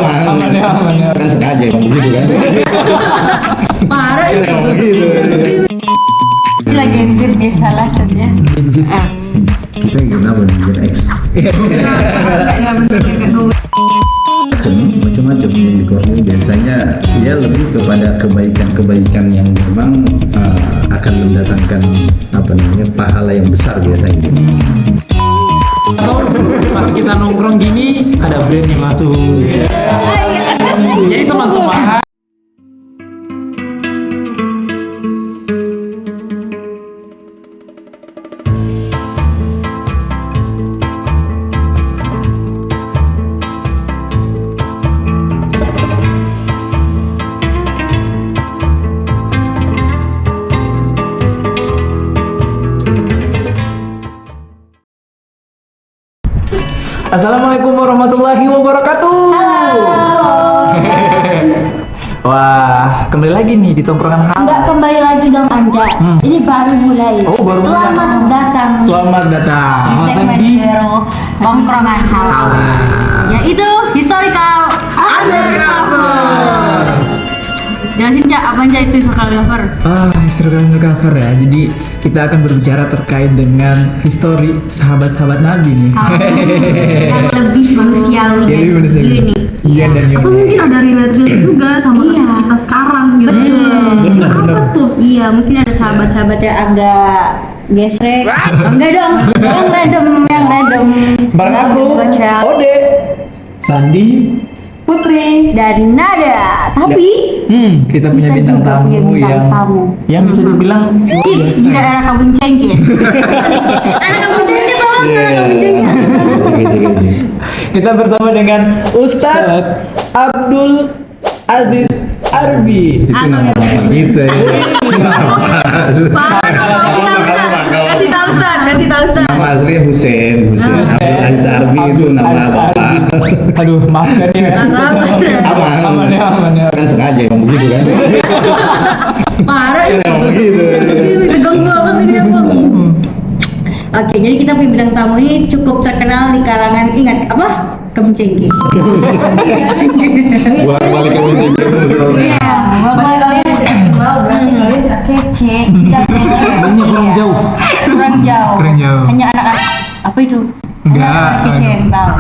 Aman ya. Kan sengaja emang begitu kan. Parah ya. Emang begitu. Lagi anjir biasa lah saja. Kita kenapa bikin X? Ya bentuknya kayak gue. Macam-macam yang di Kornil biasanya dia lebih kepada kebaikan-kebaikan yang memang akan mendatangkan pahala yang besar biasanya. Atau pas kita nongkrong gini ada brand yang masuk. Jadi teman-teman. Assalamualaikum warahmatullahi wabarakatuh. Wah, kembali lagi nih di tongkrongan halal. Enggak kembali lagi dong Anja. Ini baru mulai. Oh, baru mulai. Selamat datang. Selamat datang. Di segmen baru tongkrongan halal. Yaitu historical undercover. Jelasin Cak, apa aja itu historical undercover? Historical undercover ya. Jadi kita akan berbicara terkait dengan histori sahabat-sahabat Nabi nih. Yang lebih manusiawi Jadi dan manusiawi. unik. Iya dan Atau mungkin ada relate juga sama kita sekarang gitu. Benar. Apa tuh? Iya, mungkin ada sahabat-sahabat yang agak gesrek. Enggak dong, yang random. Bareng aku, Baca. Ode, Sandi, Putri dan Nada. Tapi kita punya bintang juga tamu punya bintang yang tamu. yang bisa dibilang luar Hits biasa. di daerah Kabun Cengkeh. Anak Kabun Cengkeh tolong anak Kabun Cengkeh. Kita bersama dengan Ustadz Abdul Aziz Arbi. Itu nama kita ya. Kasih tahu Ustaz. Nama aslinya Husein. Abdul Aziz Arbi itu nama bapak. Aduh, maafkan ya. Aman ya. Kan sengaja emang begitu kan. Parah ya. Emang begitu. Tegang banget ini apa? Oke, jadi kita punya bintang tamu ini cukup terkenal di kalangan apa? Kabun Cengkeh. Balik ke meja. Iya, kalau kalian mau berarti kalian tidak kece, tidak kece. Ini kurang Iya. jauh. Kurang jauh. Kurang jauh. Hanya anak-anak apa itu? Enggak. Anak-anak kece yang tahu.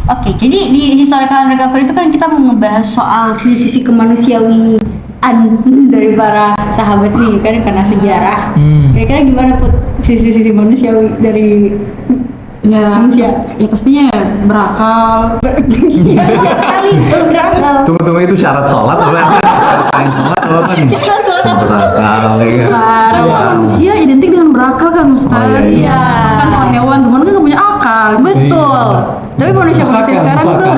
Oke, jadi di historical undercover itu kan kita mau ngebahas soal sisi-sisi kemanusiaan dari para sahabat nih kan karena sejarah. Kira-kira gimana Put sisi-sisi manusiawi dari manusia? Ya pastinya berakal. Iya, sekali berakal. Tunggu itu syarat sholat apa? Sholat apa nih? Syarat sholat. Berakal ya. Kalau manusia identik dengan berakal kan Ustaz. Oh, iya. Iya. Kan kalau hewan teman kan nggak punya akal. Betul. Tapi manusia sekarang tuh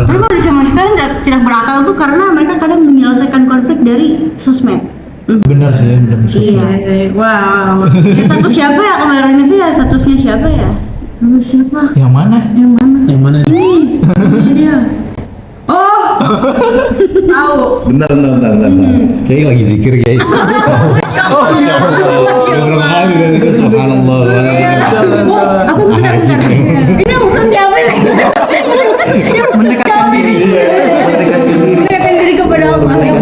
Tapi manusia sekarang tidak berakal tuh karena mereka kadang menyelesaikan konflik dari sosmed. Benar sih, benar. Iya. Wow. Ya, status siapa ya kemarin itu ya statusnya siapa ya? Lalu siapa? Yang mana? Yang mana? Yang mana? Ini dia. Oh, tahu. Bentar. Kayaknya lagi zikir kayak. Oh, berapa kali dari itu subhanallah. Bu, aku bentar. Ini urusan siapa ya? Mendekatkan diri. Mendekatkan diri kepada Allah. Ya,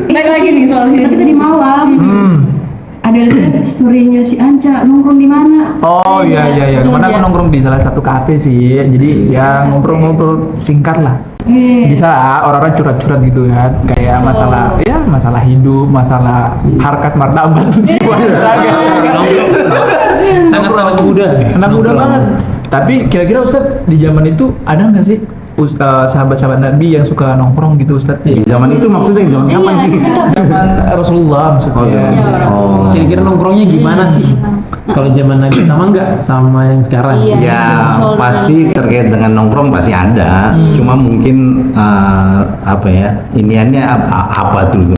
Baik lagi nih soal Tapi tadi malam ada lihat story-nya si Anca nongkrong di mana? Oh iya. Kemarin aku nongkrong di salah satu kafe sih. Jadi ya ngobrol-ngobrol singkat lah. Bisa orang-orang curhat-curhat gitu kan, kayak masalah hidup, masalah harkat martabat. Sangat anak muda banget. Tapi kira-kira Ustadz di zaman itu ada nggak sih sahabat-sahabat Nabi yang suka nongkrong gitu Ustadz? Di zaman itu maksudnya zaman kapan sih? Zaman Rasulullah maksudnya. Oh. Kira-kira nongkrongnya gimana sih? Kalau zaman Nabi sama nggak sama yang sekarang? Iya. Ya pasti terkait dengan nongkrong pasti ada. Cuma mungkin iniannya apa dulu?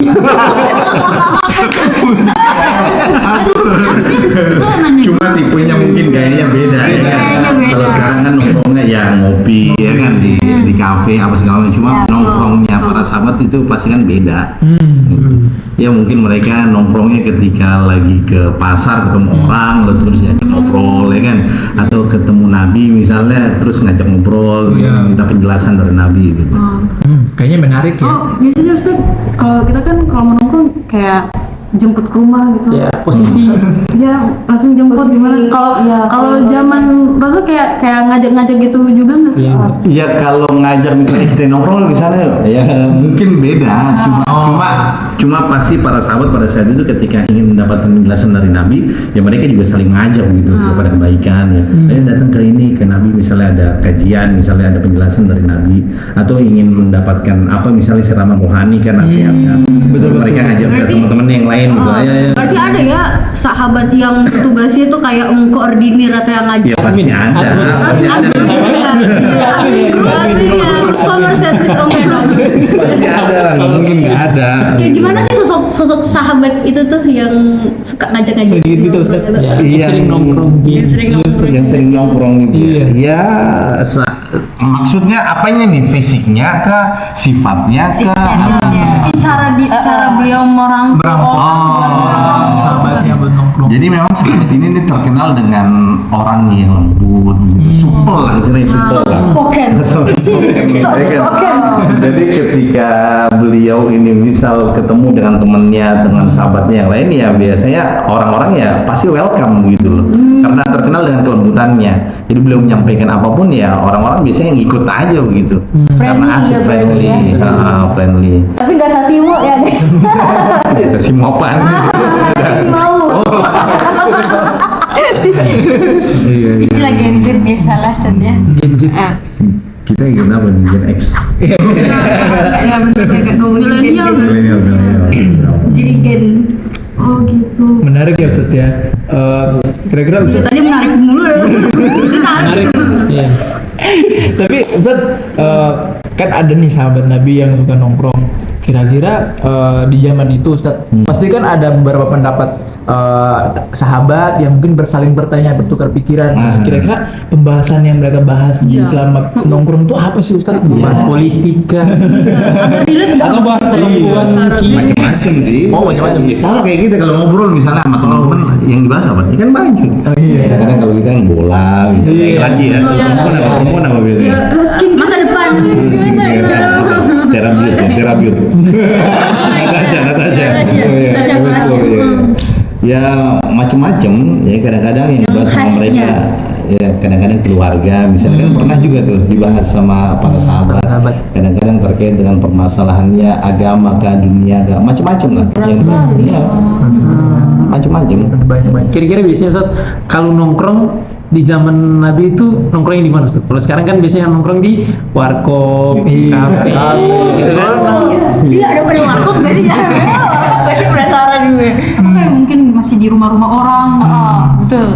Cuma tipenya mungkin kayaknya beda ya. Kayaknya beda. Kalau sekarang kan nongkrongnya ya ngopi ya kan di kafe apa segala macam. Cuma Ya, nongkrongnya para sahabat itu pasti kan beda. ya mungkin mereka nongkrongnya ketika lagi ke pasar ketemu orang lalu terus ya ngobrol ya kan, atau ketemu Nabi misalnya terus ngajak ngobrol minta penjelasan dari Nabi gitu. Kayaknya menarik ya. Oh, biasanya Ustaz, kalau kita kan kalau mau nongkrong kayak jemput ke rumah gitu. Ya, posisi. Ya, langsung jemput gimana? Kalau kalau zaman Rasul kayak ngajak-ngajak gitu juga nggak sih? Iya. Ya kalau ngajak misalnya kita nongkrong misalnya ya mungkin beda, cuma pasti para sahabat pada saat itu ketika ingin mendapatkan penjelasan dari Nabi, ya mereka juga saling mengajak gitu kepada kebaikan ya. Ayo datang ke ini ke Nabi, misalnya ada kajian, misalnya ada penjelasan dari Nabi, atau ingin mendapatkan apa misalnya ceramah rohani kan nasihatnya. Betul, mereka ngajak ke teman-teman yang lain gitu. Ayo. Berarti ada ya sahabat yang tugasnya tuh kayak mengkoordinir atau yang ngajak. Ya pasti ada. Pasti ada. Customer service dong. Pasti ada lah, nggak mungkin nggak ada. Kayak gimana sih sosok sahabat itu tuh yang suka ngajak-ngajak Sedikit gitu Ustaz. Ya, Iya. sering nongkrong gitu. Yang sering nongkrong gitu. Iya. Ya, maksudnya apanya nih? Fisiknya kah? Sifatnya kah? Mungkin cara beliau merangkul Sahabatnya buat nongkrong. Jadi memang sahabat ini nih terkenal dengan orang yang lembut, gitu. Supel lah, istilahnya supel lah. Spoken. Jadi ketika beliau ini misal ketemu dengan temannya, dengan sahabatnya yang lain ya biasanya orang-orang ya pasti welcome gitu loh. Karena terkenal dengan kelembutannya. Jadi beliau menyampaikan apapun ya orang-orang biasanya ngikut aja begitu. Karena Friendly asik ya, friendly, berarti friendly. Tapi nggak sasimo ya guys. Si mopan. Mau. Iya. Istilah Gen Z biasalah ya. Kita ingin apa nih Gen X? Ya bentuknya kayak milenial kan? Milenial. Jadi Gen. Oh gitu. Menarik ya Ustaz ya. Kira-kira Ustaz Tadi menarik dulu. menarik. Iya. Tapi Ustaz kan ada nih sahabat Nabi yang suka nongkrong. Kira-kira di zaman itu Ustaz pasti kan ada beberapa pendapat sahabat yang mungkin bersaling bertanya, bertukar pikiran. Kira-kira pembahasan yang mereka bahas di selama nongkrong itu apa sih Ustaz? Bahas politika atau bahas perempuan mungkin? Macam-macam sih. Oh, macam-macam. Sama kayak kita kalau ngobrol misalnya sama teman-teman yang dibahas apa? Ya kan banyak. Oh, iya. Kadang kalau kita kan bola, misalnya Iya. lagi ya. Perempuan apa biasanya? Masa depan. Terabiut. Natasha. Natasha Oh, iya. Ya macam-macam ya, kadang-kadang yang dibahas sama khasnya. mereka ya kadang-kadang keluarga misalnya kan pernah juga tuh dibahas sama para sahabat. Kadang-kadang terkait dengan permasalahannya agama kah, dunia kah, macam-macam lah yang dibahas. Ya, macam-macam. Banyak. Kira-kira biasanya Ustaz kalau nongkrong di zaman Nabi itu nongkrongnya di mana Ustaz? Kalau sekarang kan biasanya nongkrong di warkop, kafe, gitu kan. Iya, ada pada warkop gak sih? Warkop gak sih, penasaran gue. Atau kayak mungkin masih di rumah-rumah orang. Betul.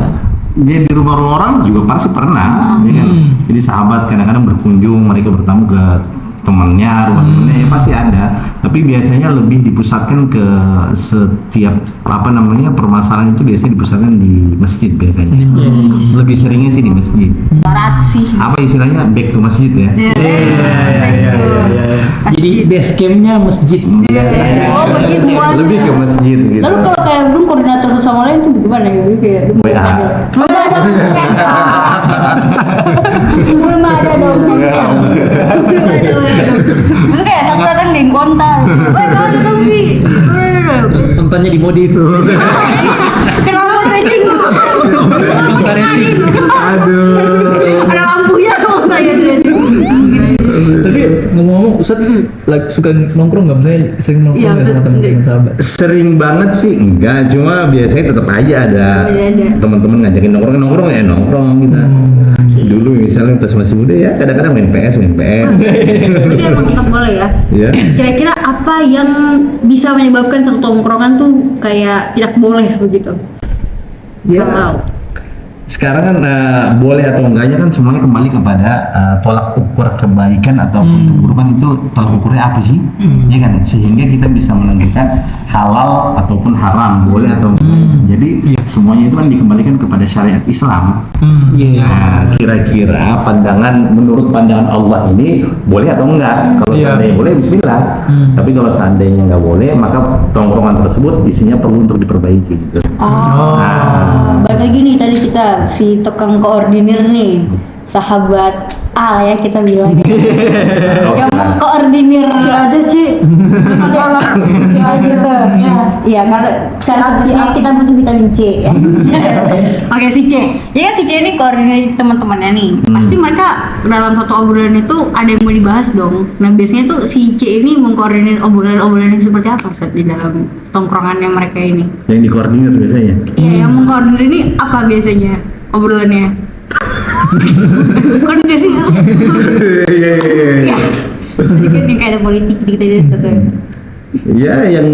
Dia di rumah orang juga pasti pernah, ya kan? Jadi sahabat kadang-kadang berkunjung, mereka bertamu ke temannya, rumah temannya ya pasti ada. Tapi biasanya lebih dipusatkan ke setiap permasalahan itu biasanya dipusatkan di masjid biasanya. Lebih seringnya sih di masjid. Barat sih. Apa istilahnya back to masjid ya? Jadi base campnya masjid. Oh, begitu semuanya. Lebih ke masjid gitu. Lalu kalau kayak belum koordinator satu sama lain tuh gimana ya? Kayak WA. Belum ada dong. Belum ada dong. Itu kayak satu datang di kontak. Wah, kalau dong Bi. Terus kontennya dimodif. Kenapa racing? Konten racing. Aduh. Ada lampunya kalau kayak racing. Tapi ngomong-ngomong Ustaz like, suka nongkrong nggak? Misalnya sering nongkrong Iya, nggak sama Ustaz. teman-teman sahabat? Sering banget sih enggak, cuma biasanya tetap aja ada Ada. teman-teman ngajakin nongkrong ya nongkrong kita. Dulu misalnya pas masih muda ya kadang-kadang main PS. Jadi emang tetap boleh ya. Ya. Kira-kira apa yang bisa menyebabkan satu tongkrongan tuh kayak tidak boleh begitu? Ya. Kalau sekarang kan boleh atau enggaknya kan semuanya kembali kepada tolak ukur kebaikan atau keburukan itu tolak ukurnya apa sih, ya kan? Sehingga kita bisa menentukan halal ataupun haram, boleh atau enggak. Jadi semuanya itu kan dikembalikan kepada syariat Islam. Nah, kira-kira menurut pandangan Allah ini boleh atau enggak? Kalau seandainya boleh, Bismillah. Tapi kalau seandainya enggak boleh, maka tongkrongan tersebut isinya perlu untuk diperbaiki gitu. Balik lagi nih tadi kita si tukang koordinir nih, sahabat A ya kita bilang. Yang mengkoordinir C aja C aja tuh ya. Iya, karena sebenarnya kita butuh vitamin C ya. Oke, si C. Ya kan si C ini koordinir teman-temannya nih. Pasti mereka dalam satu obrolan itu ada yang mau dibahas dong. Nah, biasanya tuh si C ini mengkoordinir obrolan-obrolan yang seperti apa Set, di dalam tongkrongannya mereka ini? Yang dikoordinir biasanya. Iya, yang mengkoordinir ini apa biasanya obrolannya? Koordinasi. Iya. Jadi kan yang kayak ada politik gitu Ya, yang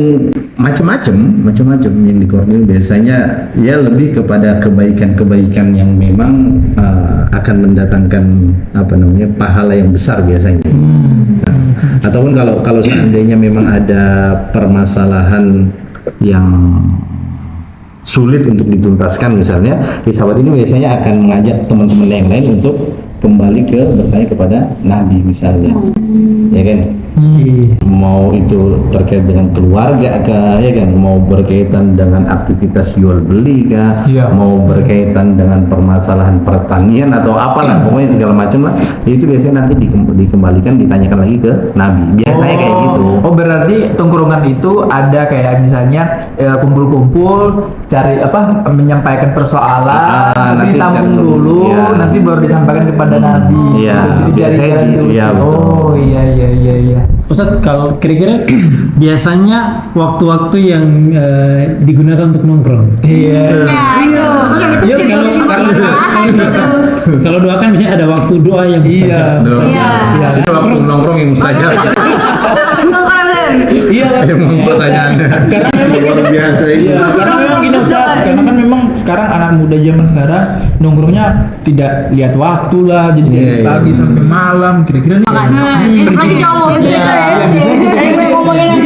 macam-macam yang dikoordinir biasanya ya lebih kepada kebaikan-kebaikan yang memang akan mendatangkan pahala yang besar biasanya. Ataupun kalau seandainya memang ada permasalahan yang sulit untuk dituntaskan misalnya, sahabat ini biasanya akan mengajak teman-teman yang lain untuk kembali bertanya kepada Nabi misalnya, ya kan? Mau itu terkait dengan keluarga kah, ya kan? Mau berkaitan dengan aktivitas jual beli kah? Mau berkaitan dengan permasalahan pertanian atau apalah, pokoknya segala macam lah. Itu biasanya nanti dikembalikan, ditanyakan lagi ke Nabi. Biasanya kayak gitu. Oh, berarti tongkrongan itu ada kayak misalnya kumpul-kumpul cari menyampaikan persoalan, nanti ditampung dulu, nanti baru disampaikan kepada Nabi. Iya, biasanya gitu. Iya, betul. Oh, iya. Ustadz, kalau kira-kira biasanya waktu-waktu yang digunakan untuk nongkrong. Iya. Itu sih Kalau doa kan biasanya ada waktu doa yang mustajab. Itu waktu nongkrong yang mustajab. Emang pertanyaannya luar biasa ini. Karena memang gini Ustaz, karena kan memang sekarang anak muda zaman sekarang nongkrongnya tidak lihat waktu lah, jadi dari pagi sampai malam, kira-kira nih. lagi jauh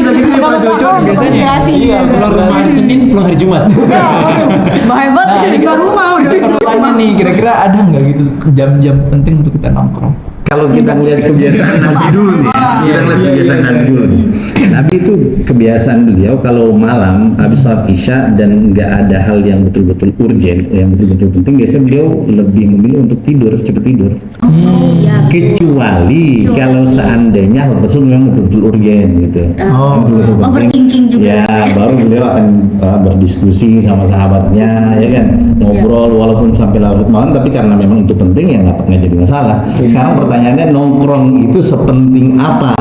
Jadi kita pada cocok biasanya. Pulang rumah hari Senin, pulang hari Jumat. bahaya banget Nah, di rumah udah. Pertama nih, kira-kira ada nggak gitu jam-jam penting untuk kita nongkrong? Kalau kita lihat kebiasaan Nabi dulu nih, kita lihat kebiasaan Nabi dulu nih. Nabi itu kebiasaan beliau kalau malam habis sholat isya dan nggak ada hal yang betul-betul urgent, yang betul-betul penting, biasanya beliau lebih memilih untuk tidur, cepat tidur. Kecuali kalau seandainya hal tersebut memang betul-betul urgent gitu. Betul-betul penting. Overthinking juga. Ya, baru beliau akan berdiskusi sama sahabatnya, ya kan, ngobrol walaupun sampai larut malam, tapi karena memang itu penting ya nggak jadi masalah. Sekarang pertanyaannya, nongkrong itu sepenting apa?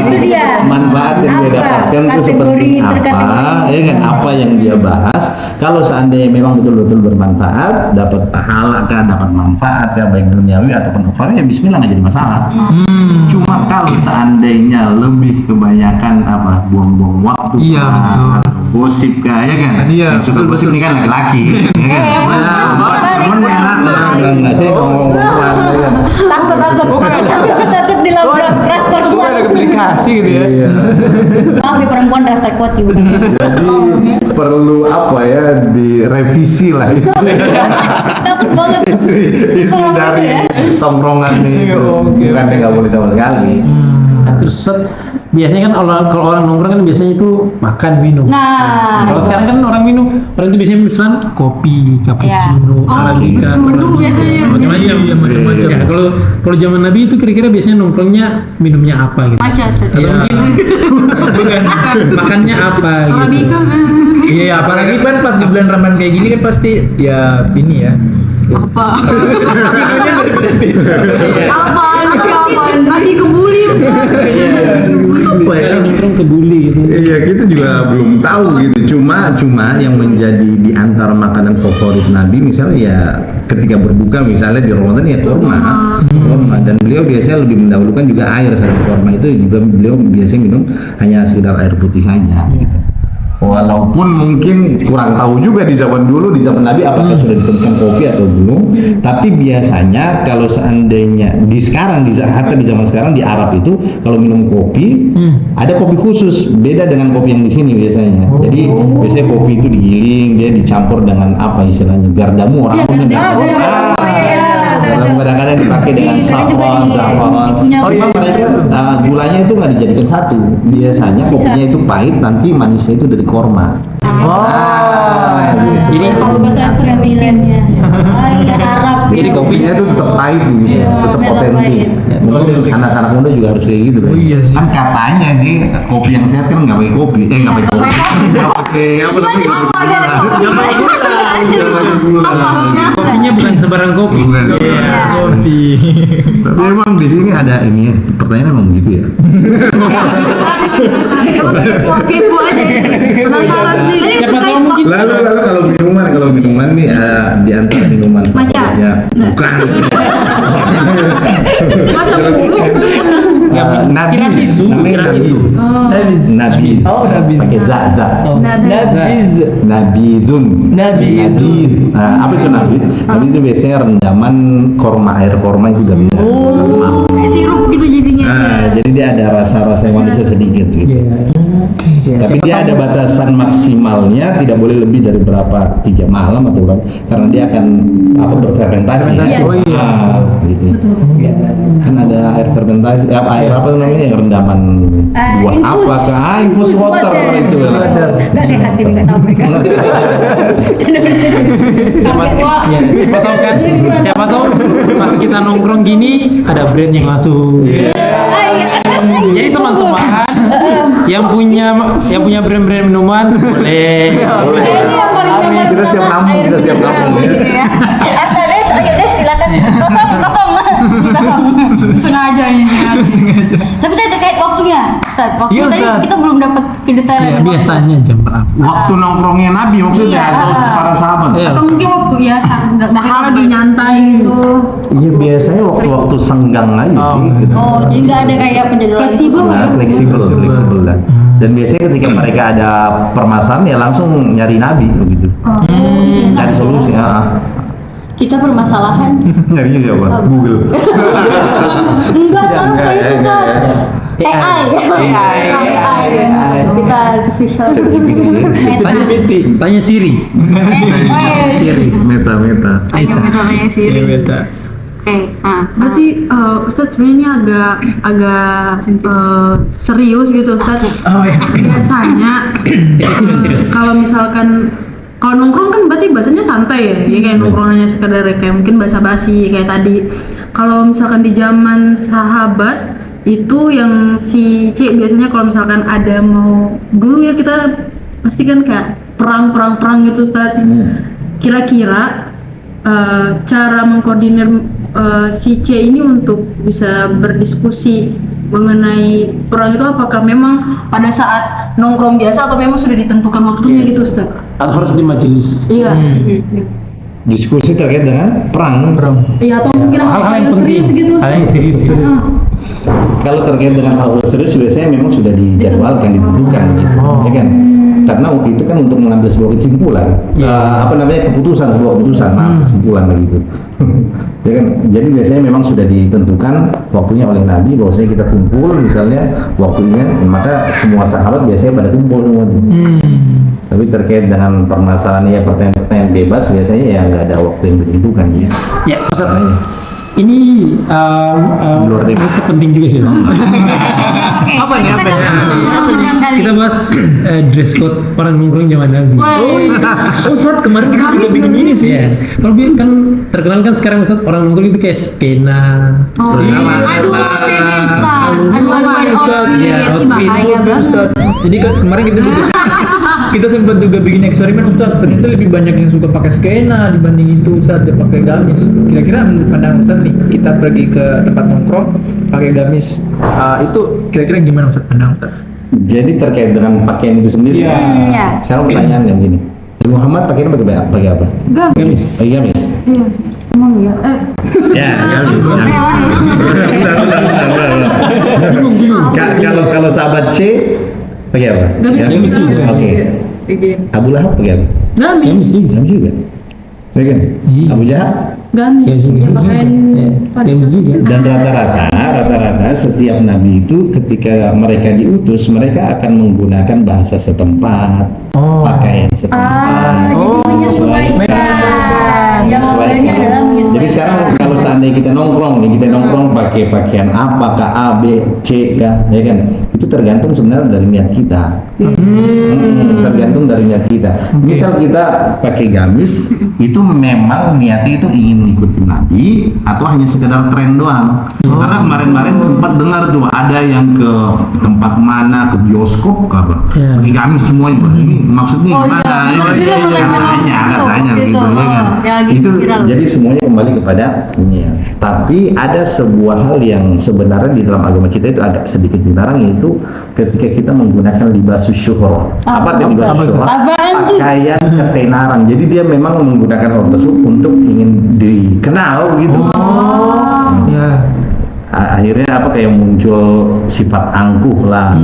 Itu dia. Manfaat yang dia dapatkan itu sepenting apa? Ya kan, apa yang dia bahas? Kalau seandainya memang betul-betul bermanfaat, dapat pahala kah, dapat manfaat kah, baik duniawi ataupun ukhrawi, ya bismillah, nggak jadi masalah. Cuma kalau seandainya lebih kebanyakan buang-buang waktu, atau gosip kah, ya kan? Yang suka gosip ini kan laki-laki, ya kan? Nggak sih ngomong-ngomong, ya kan? Takut dilabrak raster kuat. Ada aplikasi gitu ya. Maaf ya, perempuan raster kuat juga. Jadi perlu direvisi lah Takut banget. isi dari tongkrongan itu. Bukan nggak boleh sama sekali. Nah, terus biasanya kan kalau orang nongkrong kan biasanya itu makan minum. Kalau sekarang kan orang itu biasanya pesan kopi, cappuccino, arabica, macam-macam. Ya, kalau zaman Nabi itu kira-kira biasanya nongkrongnya minumnya apa gitu? Atau mungkin makannya apa gitu? Arabica. Iya, apalagi pas di bulan Ramadan kayak gini kan pasti ya ini ya. Apaan? Masih kebuli Ustaz. Misalnya nongkrong kebuli gitu. Iya, kita juga belum tahu gitu. Cuma yang menjadi di antara makanan favorit Nabi misalnya ya ketika berbuka misalnya di Ramadan ya kurma. Dan beliau biasanya lebih mendahulukan juga air. Selain kurma itu juga beliau biasanya minum hanya sekedar air putih saja gitu. Walaupun mungkin kurang tahu juga di zaman dulu, di zaman Nabi apakah sudah ditemukan kopi atau belum. Tapi biasanya kalau seandainya di sekarang, hatta di zaman sekarang di Arab itu kalau minum kopi ada kopi khusus, beda dengan kopi yang di sini biasanya. Jadi biasanya kopi itu digiling, dia dicampur dengan apa istilahnya, gardamu orang kadang-kadang dipakai dengan saffron. Cuma mereka gulanya itu nggak dijadikan satu. Biasanya kopinya itu pahit, nanti manisnya itu dari korma. Jadi kalau bahasa sembilannya Arab. Jadi kopinya itu tetap pahit gitu, tetap otentik. Mungkin anak-anak muda juga harus kayak gitu. iya sih. Kan katanya sih kopi yang sehat kan nggak pakai kopi, nggak pakai kopi, nggak pakai apa namanya? Kopinya bukan sembarang kopi. Bukan. Iya, kopi. Tapi emang di sini ada ini ya, pertanyaan emang begitu ya. Kepo aja. Penasaran sih. Siapa tahu mungkin Lalu kalau minuman nih di antara minuman Maca? favoritnya bukan. Macam mulu. Nabi, Tiramisu, namanya tiramisu. Nabi. Oh, Nabi. Pakai za. Nabiz. Nabidun. Nabidun. Nah, apa itu nabid? Nabid itu biasanya rendaman korma, air korma itu dan Kayak sirup gitu jadinya. jadi dia ada rasa-rasa yang manisnya sedikit gitu. Oke. Tapi dia ada batasan maksimalnya, tidak boleh lebih dari berapa 3 malam atau berapa, karena dia akan berfermentasi. Fermentasi. Oh, iya. Gitu. Kan ada air fermentasi, air apa namanya yang rendaman buah Infus. apa? Infus water itu. Nggak sehat ini, nggak tahu mereka. Ya, siapa tahu kan? Siapa tahu pas kita nongkrong gini ada brand yang masuk. Jadi teman-teman yang punya brand-brand minuman boleh. Ini yang paling nyaman. Kita siap nampung, kita siap nampung ya. Des, ayo Des, silakan. Kosong. Sengaja ini. Tapi saya terkait waktunya, Ustaz. Waktu Iya, tadi Ustaz. kita belum dapat kedetailan. Ya, biasanya jam berapa? Waktu nongkrongnya Nabi maksudnya Iya. atau para sahabat? Iya. Atau mungkin waktu biasa, nggak lagi nyantai gitu. Iya biasanya waktu senggang aja sih. Gitu. Oh, jadi nggak ada kayak penjadwalan Fleksibel khusus. Nah, fleksibel lah. Dan biasanya ketika mereka ada permasalahan ya langsung nyari Nabi begitu. Cari solusi. Kita permasalahan. Nyarinya siapa? Google. Enggak, sekarang Enggak, kayak itu, Ustaz. enggak. AI. Kita artificial. Tanya Siri. Siri. Meta. Namanya Siri. Beta. Oke, Berarti Ustadz sebenarnya ini agak serius gitu Ustadz. Oh ya. Biasanya kalau misalkan kalau nongkrong kan berarti bahasanya santai ya, ya kayak nongkrongannya sekedar kayak mungkin basa-basi kayak tadi. Kalau misalkan di zaman sahabat itu yang si C biasanya kalau misalkan ada mau dulu ya kita pasti kan kayak perang gitu Ustadz. Kira-kira cara mengkoordinir si C ini untuk bisa berdiskusi mengenai perang itu apakah memang pada saat nongkrong biasa atau memang sudah ditentukan waktunya gitu Ustaz? Atau harus di majelis. Iya. Diskusi terkait dengan perang. Iya atau mungkin hal-hal yang serius gitu Ustaz? Hal yang serius. Kalau terkait dengan hal serius biasanya memang sudah dijadwalkan, ditentukan gitu, ya kan? Karena itu kan untuk mengambil sebuah kesimpulan, keputusan kesimpulan gitu. Ya kan? Jadi biasanya memang sudah ditentukan waktunya oleh Nabi bahwasanya kita kumpul misalnya waktunya, maka semua sahabat biasanya pada kumpul semua. Tapi terkait dengan permasalahan pertanyaan bebas biasanya ya nggak ada waktu yang ditentukan ya. Ya, Ustaz. Ini Luar biasa. penting juga sih. Apa nih? Kita bahas dress code orang nongkrong zaman Nabi. Ustaz, kemarin kita juga bikin ini sih ya. Kalau kan terkenal kan sekarang Ustaz, orang nongkrong itu kayak skena. Aduh, bahaya banget. Jadi kemarin kita sempat juga bikin eksperimen Ustaz. Ternyata lebih banyak yang suka pakai skena dibanding itu Ustaz, dia pakai gamis. Kira-kira menurut pandangan Ustaz nih, kita pergi ke tempat nongkrong pakai gamis, itu kira-kira gimana Ustaz pandangan Ustaz? Jadi terkait dengan pakaian itu sendiri. Iya. Sekarang pertanyaan yang gini. Muhammad pakai apa? Gamis. Pakai gamis. Iya. Emang ya. Ya, gamis. Bingung. Kalau sahabat C pakai apa? Gamis juga. Oke. Abu Lahab kan? Gamis. Gamis juga. Ya kan? Iya. Abu Jahal. Gamis. Yang pakaian pada Gamis saat juga. itu. Dan rata-rata setiap nabi itu ketika mereka diutus mereka akan menggunakan bahasa setempat, pakaian setempat. Jadi menyesuaikan. Jawabannya adalah menyesuaikan. Jadi sekarang kalau seandainya kita nongkrong pakai pakaian apa, K, A, B, C, K, ya kan? Itu tergantung sebenarnya dari niat kita. Tergantung dari niat kita. Misal kita pakai gamis, itu memang niatnya itu ingin ikutin Nabi atau hanya sekedar tren doang. Karena kemarin-kemarin sempat dengar tuh ada yang ke tempat mana, ke bioskop pakai gamis semua itu. Ini maksudnya gimana? Katanya gitu ya kan. Itu jadi semuanya kembali kepada niat. Tapi ada sebuah hal yang sebenarnya di dalam agama kita itu agak sedikit dilarang, yaitu ketika kita menggunakan libasus syuhur. Apa arti libasus syuhur? Pakaian ketenaran. Jadi dia memang menggunakan hal tersebut untuk ingin dikenal gitu. Akhirnya apa kayak muncul sifat angkuh lah,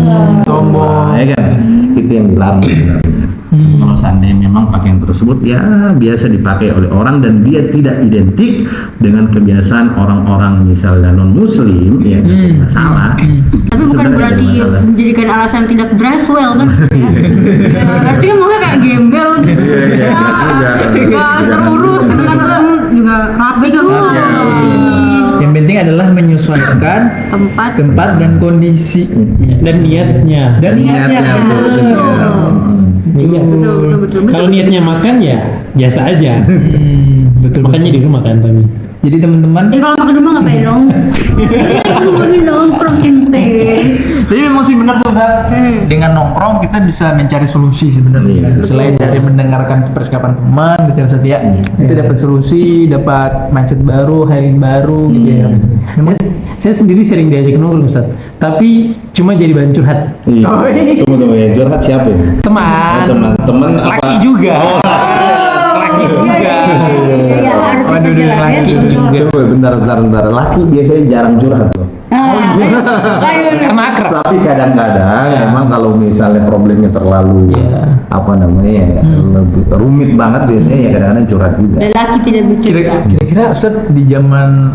sombong, ya kan? Itu yang dilarang sebenarnya. Kalau seandainya memang pakaian tersebut ya biasa dipakai oleh orang dan dia tidak identik dengan kebiasaan orang-orang misalnya non muslim, ya tidak masalah. Tapi bukan berarti menjadikan alasan tidak dress well kan? Ya, berarti mungkin kayak gembel gitu. Nggak terurus, tapi kan juga rapi kan. Yang penting adalah menyesuaikan tempat dan kondisi Dan niatnya. Iya. Betul. Kalau niatnya makan ya biasa aja. Betul. Makanya di rumah kan Tami. Jadi teman-teman, Kalau makan rumah ngapain dong? Ngomongin nongkrong ente. jadi memang sih benar Sobat. Dengan nongkrong kita bisa mencari solusi sebenarnya. Selain dari mendengarkan percakapan teman gitu ya Ustaz ya. Itu dapat solusi, dapat mindset baru, hal yang baru gitu ya. Saya sendiri sering diajak nongkrong Ustaz, tapi cuma jadi bahan curhat. Iya. Tunggu ya, curhat siapa ini? Teman apa? Laki juga. Laki juga. Iya, harus Waduh, diperjelas ya. Bentar. Laki biasanya jarang curhat loh. Karena akrab. Tapi kadang-kadang emang kalau misalnya problemnya terlalu lebih rumit banget biasanya ya kadang-kadang curhat juga. Lelaki tidak bercerita. Kira-kira Ustaz di zaman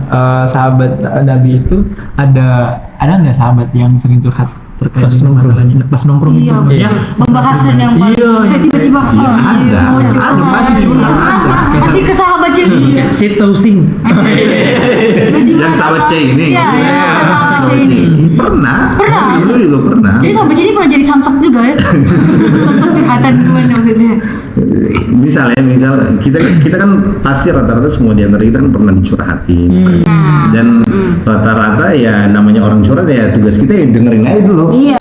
sahabat Nabi itu ada nggak sahabat yang sering curhat terkait dengan masalahnya pas nongkrong itu? Iya, pembahasan yang paling Tiba-tiba Ada pasti curhat. masih ke sahabat jadi. Sitosing. Yang sahabat C ini. Iya, sahabat C ini. Pernah. Pernah. Dulu juga pernah. Jadi sahabat C ini pernah jadi samsak juga ya. Samsak curhatan gimana maksudnya? Misal kita kan pasti rata-rata semua di antara kita kan pernah dicurhatin. Dan rata-rata ya namanya orang curhat ya tugas kita ya dengerin aja dulu. Iya.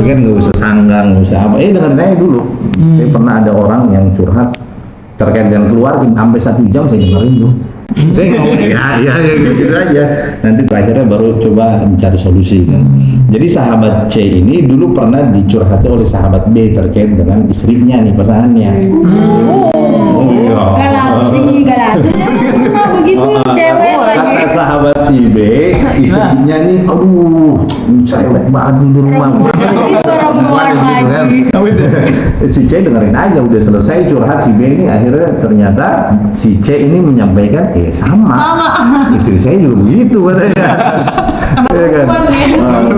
Kan nggak usah sanggah, nggak usah apa, dengerin aja dulu. Saya pernah ada orang yang curhat terkait dengan keluarga sampai 1 jam saya dengerin tuh. Saya ngomong ya gitu aja. Nanti terakhirnya baru coba mencari solusi kan. Jadi sahabat C ini dulu pernah dicurhati oleh sahabat B terkait dengan istrinya nih, pasangannya. Galaksi. Pernah begitu cewek lagi. Kata sahabat si B, istrinya nih, aduh, cewek banget nih di rumah. Perempuan lagi. Si C dengerin aja, udah selesai curhat si B ini, akhirnya ternyata si C ini menyampaikan, sama. Istri saya juga begitu katanya. Ya kan?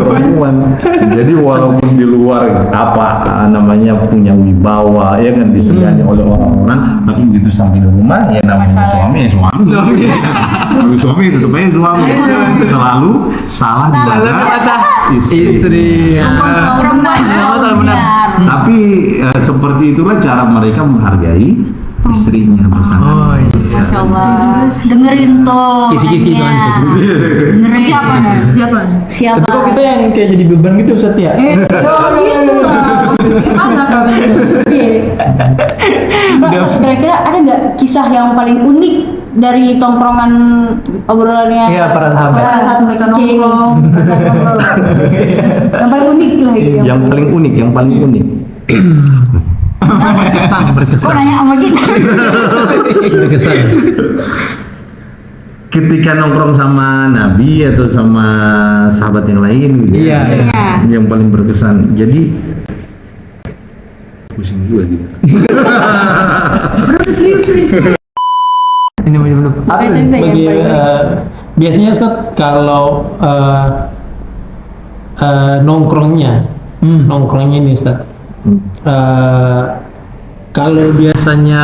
Perempuan. Jadi walaupun di luar punya wibawa, ya kan disegani oleh orang-orang, tapi begitu sampai di rumah ya namanya suami ya suami. Suami tetap aja suami. Selalu salah di mata istri. Perempuan selalu benar. Tapi seperti itulah cara mereka menghargai istrinya pasangan. Masya Allah. Dengerin tuh. Kisi-kisi itu aja. Dengerin Siapa? Siapa? Tapi kok kita yang kayak jadi beban gitu Ustaz ya? Gitu lah. Mbak, kira-kira ada nggak kisah yang paling unik dari tongkrongan obrolannya? Iya, para sahabat. Pada saat mereka nongkrong. Yang paling unik lah itu. Yang paling unik. Berkesan. Kok nanya sama kita? Berkesan. Ketika nongkrong sama Nabi atau sama sahabat yang lain gitu. Iya. Yang paling berkesan. Jadi Pusing gue gitu. Berarti serius nih. Ini belum. Apa Bukan nih? enteng. Bagi yang paling- biasanya Ustaz kalau nongkrongnya nih Ustaz. Kalau biasanya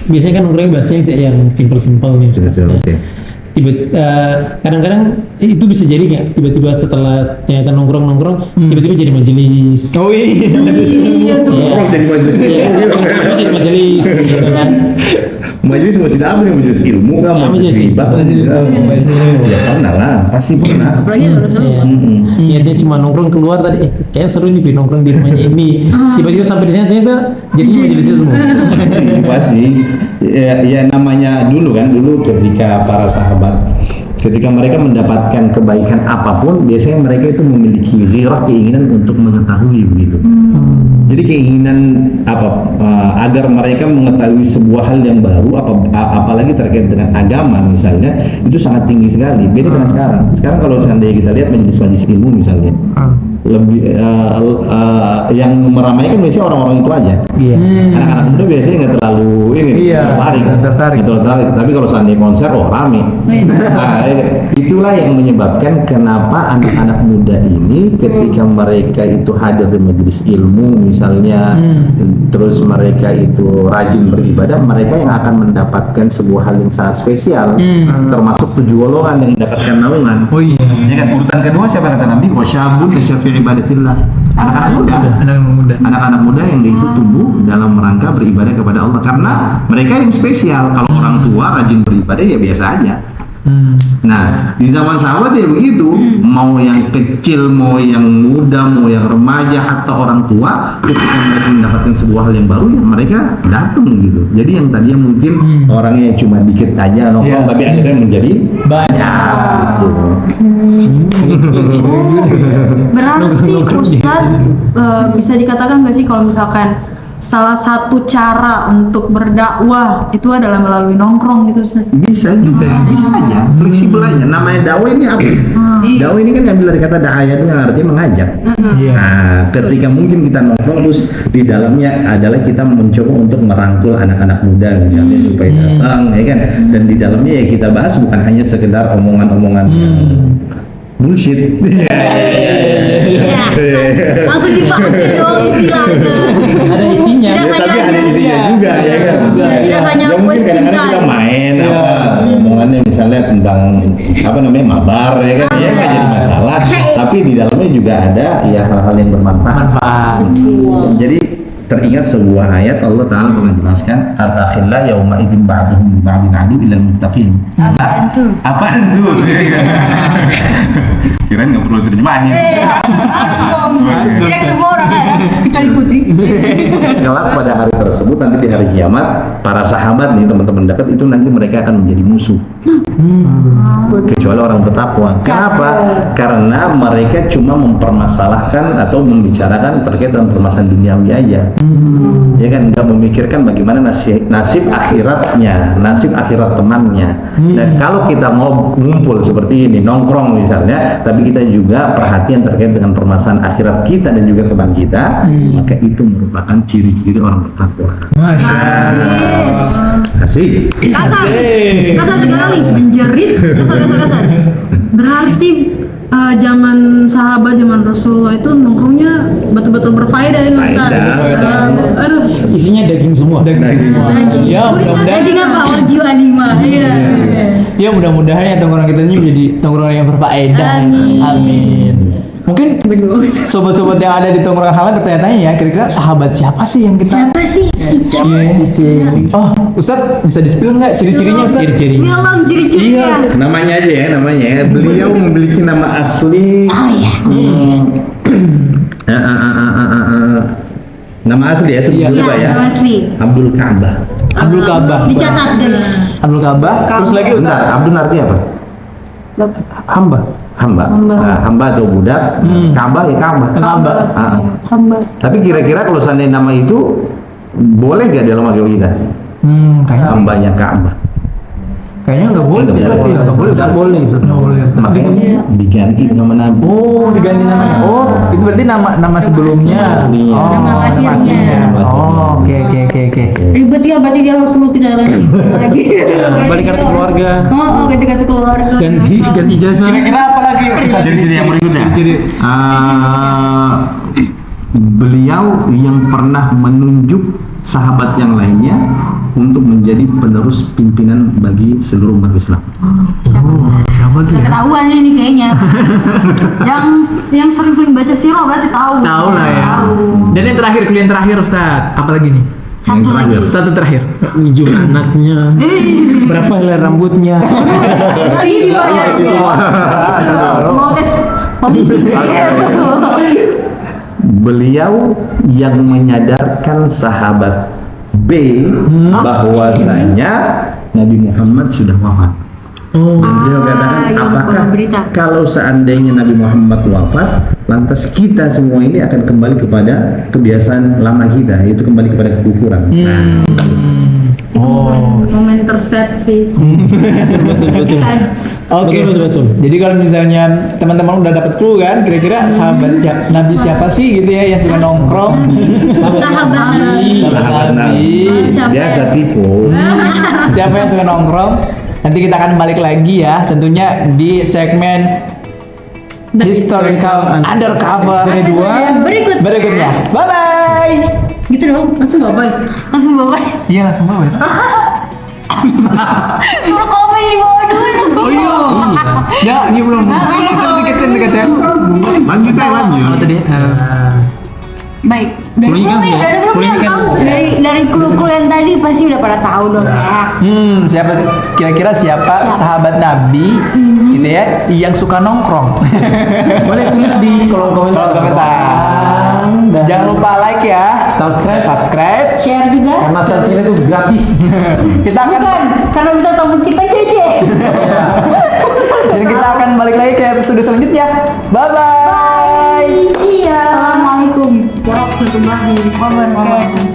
biasanya kan nongkrongnya bahasanya yang simpel-simpel nih Ustaz. Oke. Kadang-kadang itu bisa jadi nggak tiba-tiba setelah ternyata nongkrong tiba-tiba jadi majelis. Oh iya. Iya tuh. Nongkrong jadi majelis. Iya, jadi majelis gitu kan. Majelis masih apa nih? Majelis ilmu kan? Ya, Majelis majelis. riba? Ya pernah lah, pasti pernah. Apalagi harus Iya. Iya, dia cuma nongkrong keluar tadi, kayak seru nih nongkrong di rumahnya ini. Tiba-tiba sampai di sana ternyata jadi majelis ilmu. Pasti. Ya namanya dulu ketika para sahabat, ketika mereka mendapatkan kebaikan apapun, biasanya mereka itu memiliki ghirah, keinginan untuk mengetahui begitu. Jadi keinginan agar mereka mengetahui sebuah hal yang baru, apalagi terkait dengan agama misalnya, itu sangat tinggi sekali. Beda dengan sekarang. Sekarang kalau seandainya kita lihat majelis ilmu misalnya, lebih yang meramaikan biasanya orang-orang itu aja. Iya. Anak-anak muda biasanya nggak terlalu tertarik. Tapi kalau seandainya konser, rame. Nah, itulah yang menyebabkan kenapa anak-anak muda ini ketika mereka itu hadir di majelis ilmu misalnya, terus mereka itu rajin beribadah, mereka yang akan mendapatkan sebuah hal yang sangat spesial, termasuk 7 golongan yang mendapatkan naungan. Oh iya. Ya kan, urutan kedua siapa kata Nabi? Wasyabun tasyafi ibadatillah. Anak-anak muda yang dia itu tumbuh dalam rangka beribadah kepada Allah, karena mereka yang spesial. Kalau orang tua rajin beribadah ya biasa aja. Nah, di zaman sahabat ya begitu, mau yang kecil, mau yang muda, mau yang remaja, atau orang tua, ketika mereka mendapatkan sebuah hal yang baru, ya mereka datang gitu. Jadi yang tadinya mungkin orangnya cuma dikit aja nongkrong, tapi akhirnya menjadi banyak. Gitu. Berarti Ustadz bisa dikatakan nggak sih kalau misalkan salah satu cara untuk berdakwah itu adalah melalui nongkrong gitu Ustaz? Bisa aja, fleksibel aja. Namanya dakwah ini apa? Dakwah ini kan ambil dari kata da'aya itu yang artinya mengajak. Nah, ketika mungkin kita nongkrong terus di dalamnya adalah kita mencoba untuk merangkul anak-anak muda misalnya supaya datang, ya kan? Dan di dalamnya ya kita bahas bukan hanya sekedar omongan-omongan bullshit. Langsung dipakai dong istilahnya. Ada isinya. Tidak Ya, tapi hanya ada isinya juga ya kan. Tidak hanya Ya mungkin wasting kadang-kadang kita time. main omongannya misalnya tentang mabar ya kan, ya nggak jadi masalah. Tapi di dalamnya juga ada ya hal-hal yang bermanfaat. Jadi teringat sebuah ayat Allah Ta'ala pernah jelaskan, al-akhillah yauma idzin ba'duhum ba'din adu ilal muttaqin. Apaan tuh? Kirain nggak perlu terjemahin. Harus dong. Tidak semua orang ada. Kecuali Putri. Kelak pada hari tersebut, nanti di hari kiamat, para sahabat nih teman-teman dekat itu nanti mereka akan menjadi musuh. Kecuali orang bertakwa. Kenapa? Karena mereka cuma mempermasalahkan atau membicarakan terkait dengan permasalahan duniawi aja. Ya kan, nggak memikirkan bagaimana nasib akhiratnya, nasib akhirat temannya. Dan kalau kita mau ngumpul seperti ini, nongkrong misalnya, tapi kita juga perhatian terkait dengan permasalahan akhirat kita dan juga teman kita, maka itu merupakan ciri-ciri orang bertakwa. Asik. Kasar sekali. Menjerit kasar. Berarti zaman sahabat, zaman Rasulullah itu nongkrongnya betul-betul berfaedah ya Ustaz. Aduh, Isinya daging semua. daging. Ya, mudah-mudahan. Jadi apa? Wagyu A5. Iya. Ya mudah-mudahan ya tongkrongan kita ini menjadi tongkrongan yang berfaedah. Amin. Mungkin sobat-sobat yang ada di tongkrongan halal bertanya-tanya ya, kira-kira sahabat siapa sih yang kita? Siapa sih? Oh, Ustadz bisa di-spill nggak ciri-cirinya Ustadz? Ciri-cirinya. Bismillah, ciri-cirinya. Namanya aja ya, namanya ya. Beliau memiliki nama asli. Oh iya. Nama asli ya, sebelum Iya, dulu ya. Nama asli. Abdul Ka'bah. Abdul Ka'bah. Dicatat guys. Abdul Ka'bah. Terus lagi Ustadz? Bentar, Abdul artinya apa? Hamba. Hamba. Nah, hamba atau budak. Ka'bah ya Ka'bah. Ka'bah. Hamba. Tapi kira-kira kalau seandainya nama itu boleh gak dalam agama kita? Kayaknya sih. Hambanya Ka'bah. Kayaknya nggak boleh sih, Nggak boleh. nggak boleh, nggak boleh, nggak boleh. Makanya diganti nama Nabi. Oh, diganti namanya. Oh, itu berarti nama sebelumnya. Nama aslinya. Oh, Nama lahirnya. aslinya. Oh, oke. Ribet ya, berarti dia harus multi lagi. Balik kartu keluarga. Oh, ganti kartu keluarga. Ganti jasa. Kira-kira apa lagi? Ciri-ciri yang berikutnya. Ciri. Beliau yang pernah menunjuk sahabat yang lainnya untuk menjadi penerus pimpinan bagi seluruh umat Islam. Siapa tuh? Ya? Ketahuan ini kayaknya. yang sering-sering baca sirah berarti tahu. Tahu lah ya. Dan yang terakhir, klien terakhir Ustaz. Apa lagi nih? Satu lagi. Satu terakhir. Jumlah anaknya. Berapa helai rambutnya? Mau tes komisi. Beliau yang menyadarkan sahabat B bahwasanya Nabi Muhammad sudah wafat. Oh. Dan beliau katakan, yang apakah berita. kalau seandainya Nabi Muhammad wafat, lantas kita semua ini akan kembali kepada kebiasaan lama kita, yaitu kembali kepada kekufuran. Nah, Momen terset sih. Oke. Betul. Jadi kalau misalnya teman-teman udah dapat clue kan, kira-kira sahabat Nabi siapa sih gitu ya yang suka nongkrong? Sahabat Nabi. Sahabat Nabi. biasa tipu. Siapa yang suka nongkrong? Nanti kita akan balik lagi ya, tentunya di segmen Historical Undercover Episode berikutnya. Bye bye. Gitu dong. Langsung bapak. Langsung bawa. Iya langsung bye. Suruh komen di bawah dulu. Oh iya. Ya, ini belum. Deketin ya. Lanjut. Tadi. Baik. Dari Boleh kan clue ya? dari Boleh clue kan? tahu. Dari clue yang tadi pasti udah pada tahu dong ya. Siapa sih? Kira-kira siapa sahabat Nabi gitu ya yang suka nongkrong? Boleh tulis di kolom komentar. Kolom komentar. Jangan lupa like ya, subscribe, Share juga. Karena subscribe itu gratis. Kita akan Bukan, karena kita tamu kita kece. dan kita akan balik lagi ke episode selanjutnya. Bye bye. Iya. Assalamualaikum Warahmatullahi wabarakatuh.